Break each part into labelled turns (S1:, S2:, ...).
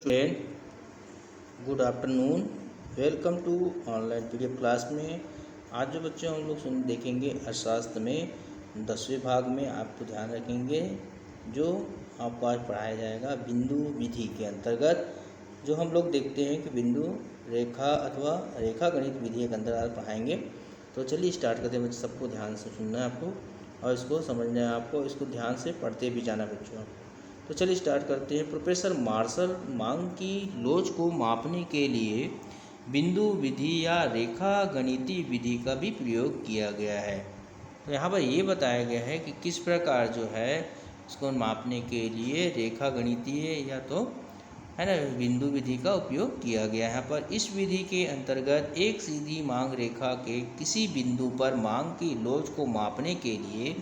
S1: Student good afternoon. Welcome to online PDF class में। आज जो बच्चों हम लोग देखेंगे अर्थशास्त्र में 10वें भाग में आपको ध्यान रखेंगे जो आपको आज पढ़ाया जाएगा बिंदु विधि के अंतर्गत। जो हम लोग देखते हैं कि बिंदु रेखा अथवा रेखा गणित विधि के अंतर्गत पढ़ाएंगे। तो चलिए स्टार्ट करते हैं बच्चे। सबको ध्यान से सुनना है आपको और इसको समझना है आपको, इसको ध्यान से पढ़ते भी जाना बच्चों। तो चलिए स्टार्ट करते हैं। प्रोफेसर मार्शल मांग की लोच को मापने के लिए बिंदु विधि या रेखा गणितीय विधि का भी प्रयोग किया गया है। तो यहाँ पर ये बताया गया है कि किस प्रकार जो है इसको मापने के लिए रेखा गणितीय या तो है ना बिंदु विधि का उपयोग किया गया है। यहाँ पर इस विधि के अंतर्गत एक सीधी मांग रेखा के किसी बिंदु पर मांग की लोच को मापने के लिए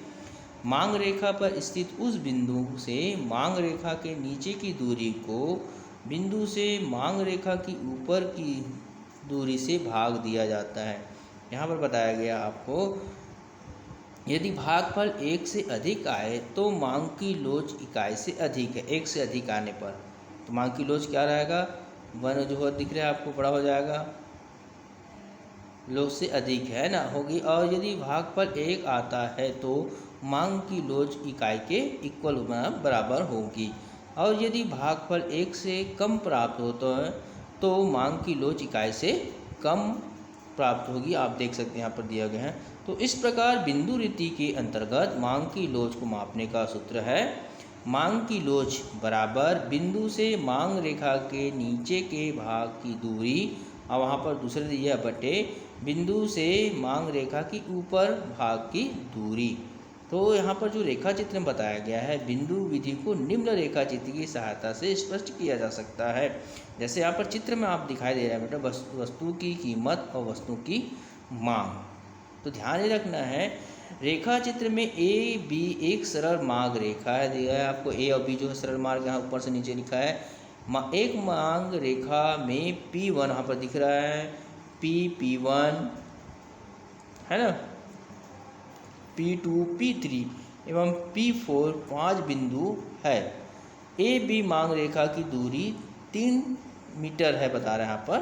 S1: मांग रेखा पर स्थित उस बिंदु से मांग रेखा के नीचे की दूरी को बिंदु से मांग रेखा की ऊपर की दूरी से भाग दिया जाता है। यहाँ पर बताया गया आपको, यदि भागफल 1 से अधिक आए तो मांग की लोच इकाई से अधिक है। 1 से अधिक आने पर तो मांग की लोच क्या रहेगा, 1 जो हो दिख रहा है आपको बड़ा हो जाएगा, लोच से अधिक है ना होगी। और यदि भागफल 1 आता है तो मांग की लोच इकाई के इक्वल बराबर होगी। और यदि भागफल 1 से कम प्राप्त होता है तो मांग की लोच इकाई से कम प्राप्त होगी। आप देख सकते हैं यहाँ पर दिया गया है। तो इस प्रकार बिंदु रीति के अंतर्गत मांग की लोच को मापने का सूत्र है मांग की लोच बराबर बिंदु से मांग रेखा के नीचे के भाग की दूरी, और वहाँ पर दूसरे दिया बटे बिंदु से मांग रेखा की ऊपर भाग की दूरी। तो यहाँ पर जो रेखा चित्र में बताया गया है बिंदु विधि को निम्न रेखा चित्र की सहायता से स्पष्ट किया जा सकता है। जैसे यहाँ पर चित्र में आप दिखाई दे रहा है बेटा वस्तु की कीमत और वस्तु की मांग। तो ध्यान ही रखना है रेखा चित्र में ए बी एक सरल मार्ग रेखा है, दिया है आपको ए और बी जो है सरल मार्ग, यहाँ ऊपर से नीचे लिखा है। एक मांग रेखा में P1 यहाँ पर दिख रहा है, P1 है ना, P2 P3 एवं P4 5 बिंदु है। ए बी मांग रेखा की दूरी 3 मीटर है बता रहे हैं यहाँ पर।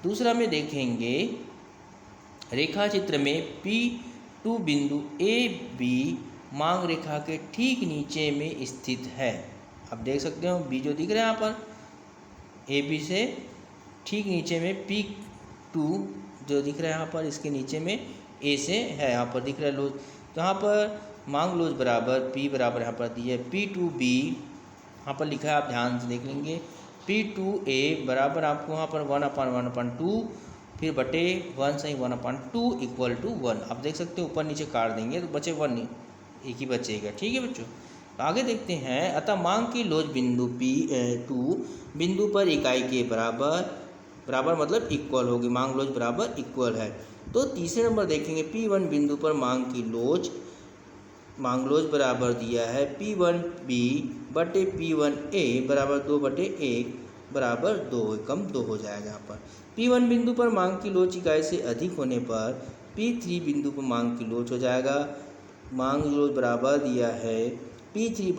S1: दूसरा में देखेंगे रेखा चित्र में P2 बिंदु ए बी मांग रेखा के ठीक नीचे में स्थित है। आप देख सकते हो बी जो दिख रहा है यहाँ पर ए बी से ठीक नीचे में P2 जो दिख रहा है यहाँ पर, इसके नीचे में ए से है यहाँ पर दिख रहा है लोच। तो यहाँ पर मांग लोच बराबर P बराबर यहाँ पर दी है P2B, यहाँ पर लिखा है आप ध्यान से देख लेंगे। P2A बराबर आपको यहाँ पर 1/1/2 फिर बटे 1 सही 1/2 इक्वल टू 1। आप देख सकते हो ऊपर नीचे काट देंगे तो बचे 1, एक ही बचेगा। ठीक है बच्चों, तो आगे देखते हैं। अतः मांग की लोच बिंदु P2 बिंदु पर इकाई के बराबर मतलब इक्वल होगी, मांग लोच बराबर इक्वल है। तो तीसरे नंबर देखेंगे P1 बिंदु पर मांग की लोच, मांग लोच बराबर दिया है P1B बटे P1A बराबर 2/1 बराबर 2 कम 2 हो जाएगा। यहाँ पर P1 बिंदु पर मांग की लोच इकाई से अधिक होने पर P3 बिंदु पर मांग की लोच हो जाएगा। मांग लोच बराबर दिया है P3B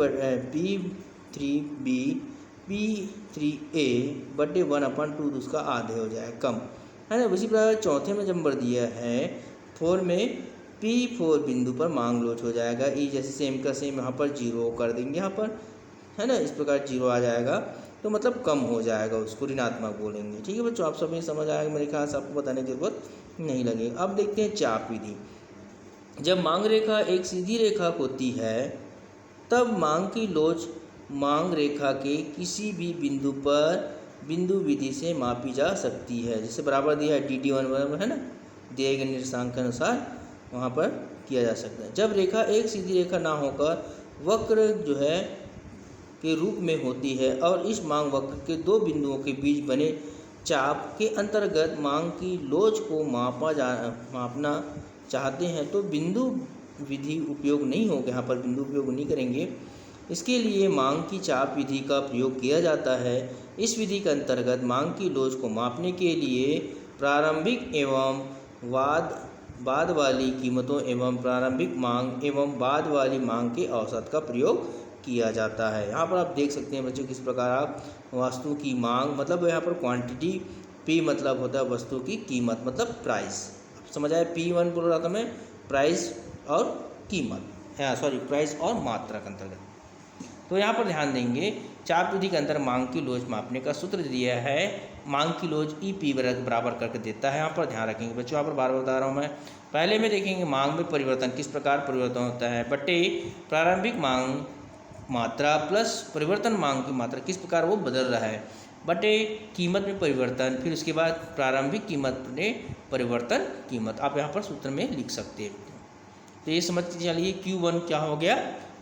S1: P3A बटे 1/2 उसका आधे हो जाए कम है ना। उसी प्रकार चौथे में नंबर दिया है 4 में P4 बिंदु पर मांग लोच हो जाएगा। ई जैसे सेम का सेम यहाँ पर 0 कर देंगे यहाँ पर है ना, इस प्रकार 0 आ जाएगा तो मतलब कम हो जाएगा, उसको ऋणात्मक बोलेंगे। ठीक है बच्चों, आप सब ये समझ आएगा मेरे ख्याल से, आपको बताने की जरूरत नहीं लगेगी। अब देखते हैं चाप विधि। जब मांग रेखा एक सीधी रेखा होती है तब मांग की लोच मांग रेखा के किसी भी बिंदु पर बिंदु विधि से मापी जा सकती है। जैसे बराबर दिया है DD1 बराबर है ना, दिए गए निर्देशांक के अनुसार वहाँ पर किया जा सकता है। जब रेखा एक सीधी रेखा ना होकर वक्र जो है के रूप में होती है और इस मांग वक्र के 2 बिंदुओं के बीच बने चाप के अंतर्गत मांग की लोच को मापना चाहते हैं तो बिंदु विधि उपयोग नहीं होगा। यहाँ पर बिंदु उपयोग नहीं करेंगे, इसके लिए मांग की चाप विधि का प्रयोग किया जाता है। इस विधि के अंतर्गत मांग की लोच को मापने के लिए प्रारंभिक एवं बाद वाली कीमतों एवं प्रारंभिक मांग एवं बाद वाली मांग के औसत का प्रयोग किया जाता है। यहाँ पर आप देख सकते हैं बच्चों किस प्रकार आप वस्तु की मांग मतलब यहाँ पर क्वांटिटी, पी मतलब होता है वस्तु की कीमत मतलब प्राइस। समझ आया? P1 बोल रहा था मैं, प्राइस और कीमत, सॉरी प्राइस और मात्रा के अंतर्गत। तो यहाँ पर ध्यान देंगे, चाप विधि के अंदर मांग की लोच मापने का सूत्र दिया है, मांग की लोच EP बराबर करके देता है। यहाँ पर ध्यान रखेंगे बच्चों, यहाँ पर बार बार बता रहा हूँ मैं। पहले में देखेंगे मांग में परिवर्तन किस प्रकार परिवर्तन होता है, बटे प्रारंभिक मांग मात्रा प्लस परिवर्तन मांग की मात्रा किस प्रकार वो बदल रहा है, बटे कीमत में परिवर्तन, फिर उसके बाद प्रारंभिक कीमत में परिवर्तन कीमत। आप यहाँ पर सूत्र में लिख सकते हैं। तो ये समझ के चलिए, Q1 क्या हो गया,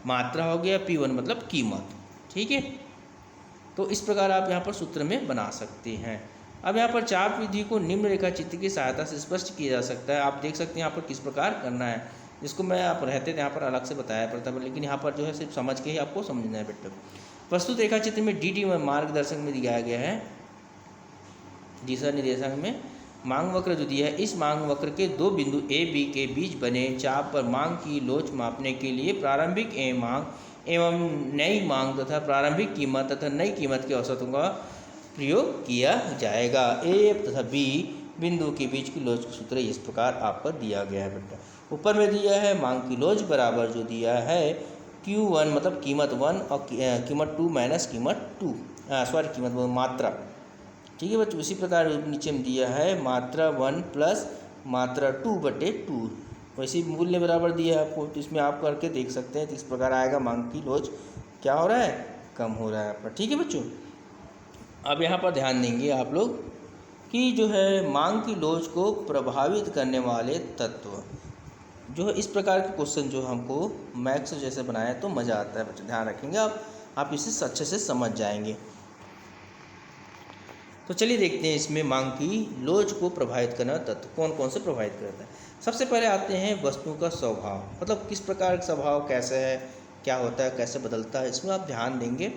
S1: मात्रा हो गया, P1 मतलब कीमत। ठीक है, तो इस प्रकार आप यहाँ पर सूत्र में बना सकते हैं। अब यहाँ पर चाप विधि को निम्न रेखा चित्र की सहायता से स्पष्ट किया जा सकता है। आप देख सकते हैं यहाँ पर किस प्रकार करना है, इसको मैं आप रहते थे यहाँ पर अलग से बताया पड़ता है, लेकिन यहाँ पर जो है सिर्फ समझ के ही आपको समझना है बेटा। प्रस्तुत रेखा चित्र में DT में मार्गदर्शक में दिखाया गया है, दिशा निर्देशांक में मांग वक्र जो दिया है, इस मांग वक्र के दो बिंदु A B के बीच बने चाप पर मांग की लोच मापने के लिए प्रारंभिक मांग एवं नई मांग तथा प्रारंभिक कीमत तथा नई कीमत के औसतों का प्रयोग किया जाएगा। A तथा B बिंदु के बीच की लोच का सूत्र इस प्रकार आपको दिया गया है बेटा। ऊपर में दिया है मांग की लोच बराबर जो दिया है Q1 मतलब कीमत 1 और कीमत 2 माइनस कीमत 2, सॉरी कीमत मात्रा। ठीक है बच्चों, इसी प्रकार नीचे में दिया है मात्रा 1 प्लस मात्रा 2 बटे 2, वैसे मूल्य बराबर दिया है आपको। तो इसमें आप करके देख सकते हैं, तो इस प्रकार आएगा मांग की लोच क्या हो रहा है, कम हो रहा है आपका। ठीक है बच्चों, अब यहाँ पर ध्यान देंगे आप लोग कि जो है मांग की लोच को प्रभावित करने वाले तत्व, जो है इस प्रकार के क्वेश्चन जो हमको मैथ्स जैसे बनाया तो मज़ा आता है बच्चों। ध्यान रखेंगे आप इसे अच्छे से समझ जाएंगे। तो चलिए देखते हैं इसमें मांग की लोच को प्रभावित करना तत्व कौन कौन से प्रभावित करता है। सबसे पहले आते हैं वस्तु का स्वभाव, मतलब किस प्रकार का स्वभाव कैसे है, क्या होता है, कैसे बदलता है, इसमें आप ध्यान देंगे,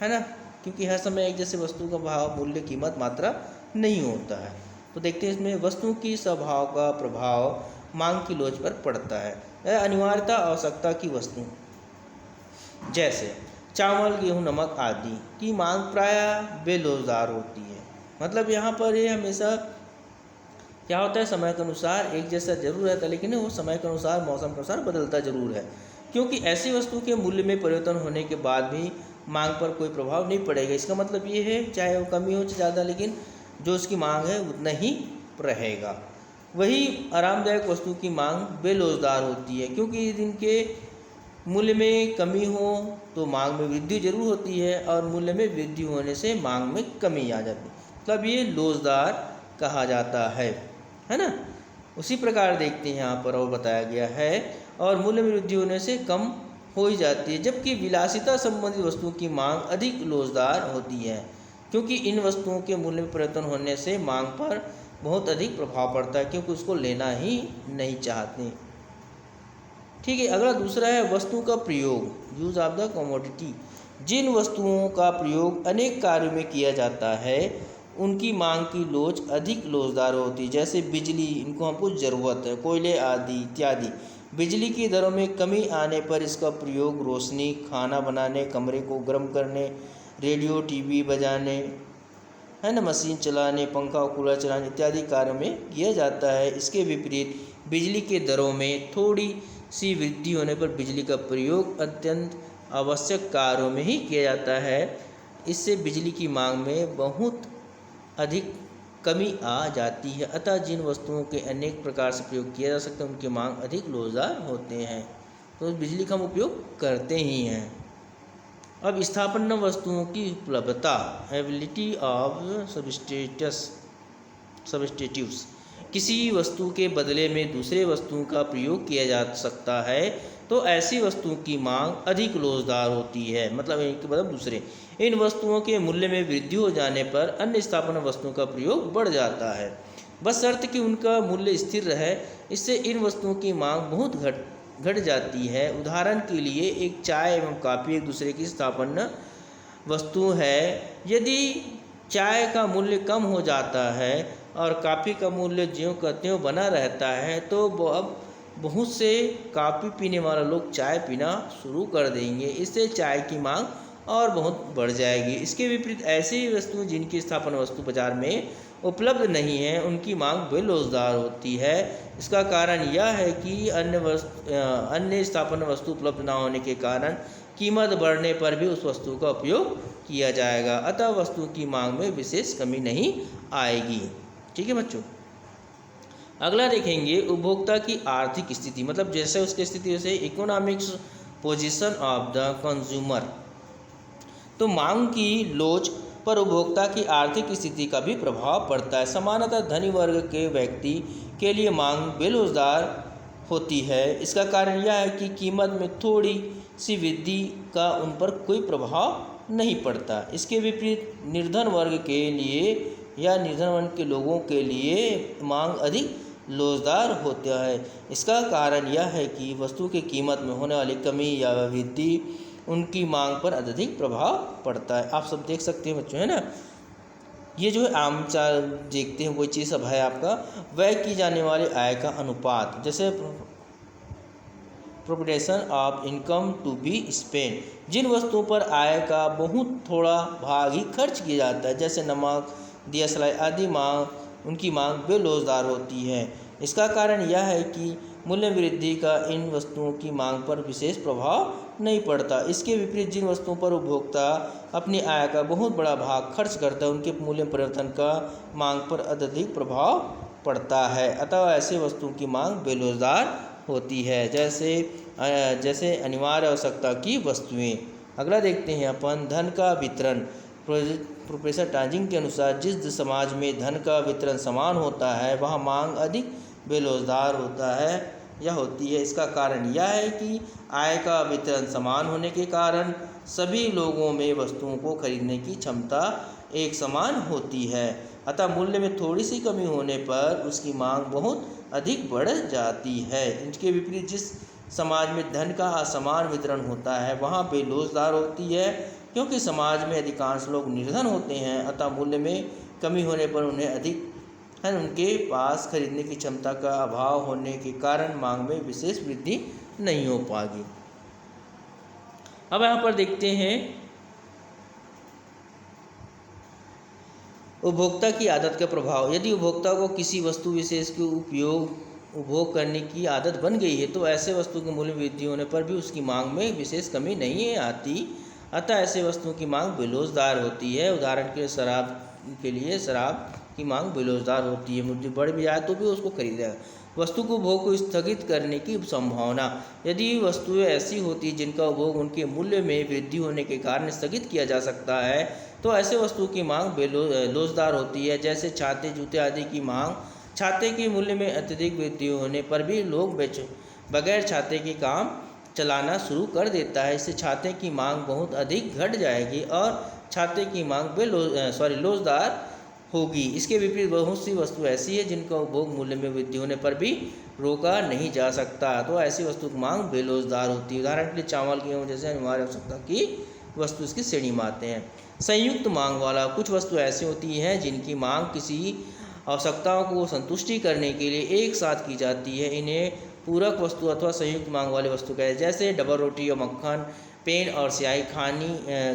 S1: है ना, क्योंकि हर समय एक जैसे वस्तु का भाव मूल्य कीमत मात्रा नहीं होता है। तो देखते हैं इसमें वस्तु की स्वभाव का प्रभाव मांग की लोच पर पड़ता है। अनिवार्यता आवश्यकता की वस्तु जैसे चावल गेहूँ नमक आदि की मांग प्रायः बेरोजगार होती है। मतलब यहाँ पर ये हमेशा क्या होता है, समय के अनुसार एक जैसा जरूर रहता है, लेकिन वो समय के अनुसार मौसम के अनुसार बदलता जरूर है, क्योंकि ऐसी वस्तु के मूल्य में परिवर्तन होने के बाद भी मांग पर कोई प्रभाव नहीं पड़ेगा। इसका मतलब ये है चाहे वो कमी हो चाहे ज़्यादा, लेकिन जो उसकी मांग है उतना ही रहेगा। वही आरामदायक वस्तु की मांग बेरोजगार होती है, क्योंकि इनके मूल्य में कमी हो तो मांग में वृद्धि जरूर होती है, और मूल्य में वृद्धि होने से मांग में कमी आ जाती है, तब ये लोजदार कहा जाता है ना। उसी प्रकार देखते हैं यहाँ पर और बताया गया है, और मूल्य में वृद्धि होने से कम हो ही जाती है, जबकि विलासिता संबंधित वस्तुओं की मांग अधिक लोजदार होती है, क्योंकि इन वस्तुओं के मूल्य में परिवर्तन होने से मांग पर बहुत अधिक प्रभाव पड़ता है, क्योंकि उसको लेना ही नहीं चाहते। ठीक है, अगला दूसरा है वस्तु का प्रयोग, यूज ऑफ द कमोडिटी। जिन वस्तुओं का प्रयोग अनेक कार्यों में किया जाता है उनकी मांग की लोच अधिक लोचदार होती है, जैसे बिजली, इनको हमको ज़रूरत है, कोयले आदि इत्यादि। बिजली की दरों में कमी आने पर इसका प्रयोग रोशनी, खाना बनाने, कमरे को गर्म करने, रेडियो टीवी बजाने, है ना, मशीन चलाने, पंखा और कूलर चलाने इत्यादि कार्यों में किया जाता है। इसके विपरीत बिजली के दरों में थोड़ी सी वृद्धि होने पर बिजली का प्रयोग अत्यंत आवश्यक कार्यों में ही किया जाता है। इससे बिजली की मांग में बहुत अधिक कमी आ जाती है। अतः जिन वस्तुओं के अनेक प्रकार से प्रयोग किया जा सकता है उनकी मांग अधिक लोचदार होते हैं, तो बिजली का हम उपयोग करते ही हैं। अब स्थापन्न वस्तुओं की उपलब्धता, एबिलिटी ऑफ सब्स्टिट्यूट्स। किसी वस्तु के बदले में दूसरे वस्तु का प्रयोग किया जा सकता है तो ऐसी वस्तुओं की मांग अधिक लोचदार होती है, मतलब इनके मतलब दूसरे। इन वस्तुओं के मूल्य में वृद्धि हो जाने पर अन्य स्थापना वस्तुओं का प्रयोग बढ़ जाता है, बस शर्त कि उनका मूल्य स्थिर रहे। इससे इन वस्तुओं की मांग बहुत घट जाती है। उदाहरण के लिए एक चाय एवं कॉफ़ी एक दूसरे की स्थापना वस्तु है। यदि चाय का मूल्य कम हो जाता है और कॉफ़ी का मूल्य ज्यों का त्यों बना रहता है, तो अब बहुत से कॉफ़ी पीने वाले लोग चाय पीना शुरू कर देंगे। इससे चाय की मांग और बहुत बढ़ जाएगी। इसके विपरीत ऐसी वस्तुएं जिनकी स्थापन वस्तु बाजार में उपलब्ध नहीं है उनकी मांग बेरोजगार होती है। इसका कारण यह है कि अन्य स्थापन वस्तु उपलब्ध न होने के कारण कीमत बढ़ने पर भी उस वस्तु का उपयोग किया जाएगा, अतः वस्तु की मांग में विशेष कमी नहीं आएगी। ठीक है बच्चों, अगला देखेंगे उपभोक्ता की आर्थिक स्थिति, मतलब जैसे उसकी स्थिति वैसे economics position of the consumer. तो मांग की लोच पर उपभोक्ता की आर्थिक स्थिति का भी प्रभाव पड़ता है। सामान्यतः धनी वर्ग के व्यक्ति के लिए मांग बेरोजगार होती है। इसका कारण यह है कि कीमत में थोड़ी सी वृद्धि का उन पर कोई प्रभाव नहीं पड़ता। इसके विपरीत निर्धन वर्ग के लिए या निर्धन वर्ग के लोगों के लिए मांग अधिक लोचदार होता है। इसका कारण यह है कि वस्तु की कीमत में होने वाली कमी या वृद्धि उनकी मांग पर अत्यधिक प्रभाव पड़ता है। आप सब देख सकते हैं बच्चों, है ना, ये जो है आम चाल देखते हैं कोई चीज़ सब है आपका व्यय की जाने वाले आय का अनुपात, जैसे proportion of income to be spend. जिन वस्तुओं पर आय का बहुत थोड़ा भाग ही खर्च किया जाता है, जैसे नमक, दिया सलाई आदि उनकी मांग बेरोजगार होती है। इसका कारण यह है कि मूल्य वृद्धि का इन वस्तुओं की मांग पर विशेष प्रभाव नहीं पड़ता। इसके विपरीत जिन वस्तुओं पर उपभोक्ता अपनी आय का बहुत बड़ा भाग खर्च करता है उनके मूल्य परिवर्तन का मांग पर अत्यधिक प्रभाव पड़ता है, अतः ऐसे वस्तुओं की मांग बेरोजगार होती है, जैसे अनिवार्य आवश्यकता की वस्तुएं। अगला देखते हैं अपन धन का वितरण। प्रोफेसर टांजिंग के अनुसार जिस समाज में धन का वितरण समान होता है वहाँ मांग अधिक बेरोजगार होता है या होती है। इसका कारण यह है कि आय का वितरण समान होने के कारण सभी लोगों में वस्तुओं को खरीदने की क्षमता एक समान होती है, अतः मूल्य में थोड़ी सी कमी होने पर उसकी मांग बहुत अधिक बढ़ जाती है। इनके विपरीत जिस समाज में धन का असमान वितरण होता है वहाँ बेरोजगार होती है, क्योंकि समाज में अधिकांश लोग निर्धन होते हैं, अतः मूल्य में कमी होने पर उन्हें अधिक उनके पास खरीदने की क्षमता का अभाव होने के कारण मांग में विशेष वृद्धि नहीं हो पाएगी। अब यहाँ पर देखते हैं उपभोक्ता की आदत का प्रभाव। यदि उपभोक्ता को किसी वस्तु विशेष के उपभोग करने की आदत बन गई है तो ऐसे वस्तु के मूल्य वृद्धि होने पर भी उसकी मांग में विशेष कमी नहीं आती, अतः ऐसे वस्तुओं की मांग बेरोजगार होती है। उदाहरण के शराब की मांग बेरोजगार होती है, मुद्दे बढ़ भी जाए तो भी उसको खरीदेगा। वस्तु को उपभोग को स्थगित करने की संभावना। यदि वस्तुएं ऐसी होती जिनका उपभोग उनके मूल्य में वृद्धि होने के कारण स्थगित किया जा सकता है तो ऐसे वस्तु की मांग बेरोजगार होती है, जैसे छाते, जूते आदि की मांग। छाते के मूल्य में अत्यधिक वृद्धि होने पर भी लोग बगैर छाते के काम चलाना शुरू कर देता है। इससे छाते की मांग बहुत अधिक घट जाएगी और छाते की मांग लोचदार होगी। इसके विपरीत बहुत सी वस्तु ऐसी है जिनका उपभोग मूल्य में वृद्धि होने पर भी रोका नहीं जा सकता, तो ऐसी वस्तु की मांग बेरोजगार होती है। उदाहरण के लिए चावल, गेहूँ जैसे अनिवार्य आवश्यकता की वस्तु इसकी श्रेणी में आते हैं। संयुक्त मांग वाला। कुछ वस्तु ऐसी होती हैं जिनकी मांग किसी आवश्यकताओं को संतुष्टि करने के लिए एक साथ की जाती है, इन्हें पूरक वस्तु अथवा संयुक्त मांग वाली वस्तु कहते हैं, जैसे डबल रोटी और मक्खन, पेन और स्याही,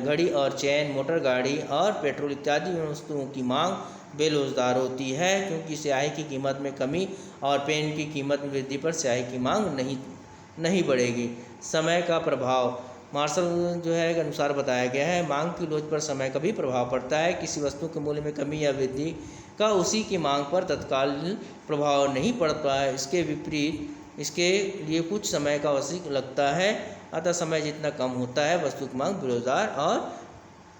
S1: घड़ी और चैन, मोटर गाड़ी और पेट्रोल इत्यादि वस्तुओं की मांग बेरोजगार होती है, क्योंकि स्याही की कीमत में कमी और पेन की कीमत में वृद्धि पर स्याही की मांग नहीं बढ़ेगी। समय का प्रभाव। मार्शल जो है के अनुसार बताया गया है, मांग की लोच पर समय का भी प्रभाव पड़ता है। किसी वस्तु के मूल्य में कमी या वृद्धि का उसी की मांग पर तत्काल प्रभाव नहीं पड़ता है। इसके विपरीत इसके लिए कुछ समय का आवश्यक लगता है, अतः समय जितना कम होता है वस्तु की मांग बेरोजगार और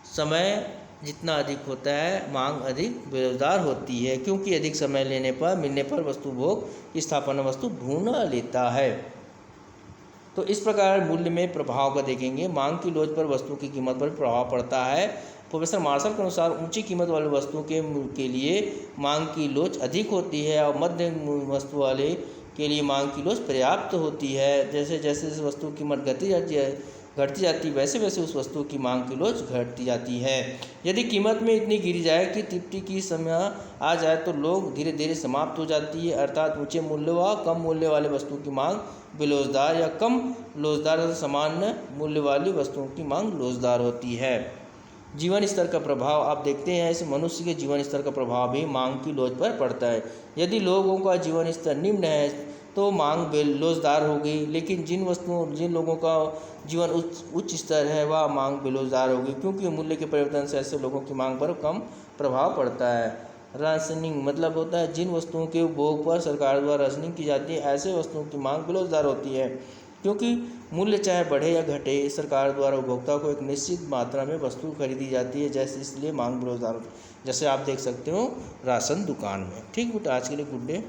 S1: समय जितना अधिक होता है मांग अधिक बेरोजगार होती है, क्योंकि अधिक समय मिलने पर वस्तु भोग की स्थापना वस्तु ढूंढ लेता है। तो इस प्रकार मूल्य में प्रभाव का देखेंगे। मांग की लोच पर वस्तु की कीमत पर प्रभाव पड़ता है। प्रोफेसर मार्शल के अनुसार ऊंची कीमत वाली वस्तुओं के लिए मांग की लोच अधिक होती है और मध्य वस्तु वाले के लिए मांग की लोच पर्याप्त होती है। जैसे जैसे वस्तु की कीमत घटती जाती है घटती जाती है वैसे वैसे उस वस्तु की मांग की लोच घटती जाती है। यदि कीमत में इतनी गिर जाए कि तृप्ति की समय आ जाए तो लोग धीरे धीरे समाप्त हो जाती है, अर्थात ऊंचे मूल्य व कम मूल्य वाले वस्तुओं की मांग बेलोजदार या कम लोजदार सामान्य मूल्य वाली वस्तुओं की मांग लोजदार होती है। जीवन स्तर का प्रभाव आप देखते हैं, ऐसे मनुष्य के जीवन स्तर का प्रभाव भी मांग की लोच पर पड़ता है। यदि लोगों का जीवन स्तर निम्न है तो मांग बेलोजदार होगी, लेकिन जिन लोगों का जीवन उच्च स्तर है वह मांग बेलोजदार होगी, क्योंकि मूल्य के परिवर्तन से ऐसे लोगों की मांग पर कम प्रभाव पड़ता है। राशनिंग मतलब होता है जिन वस्तुओं के उपभोग पर सरकार द्वारा राशनिंग की जाती है ऐसे वस्तुओं की मांग बेलोजदार होती है, क्योंकि मूल्य चाहे बढ़े या घटे सरकार द्वारा उपभोक्ता को एक निश्चित मात्रा में वस्तु खरीदी जाती है, जैसे इसलिए मांग बेरोजगार, जैसे आप देख सकते हो राशन दुकान में। ठीक बेटा, आज के लिए गुड डे।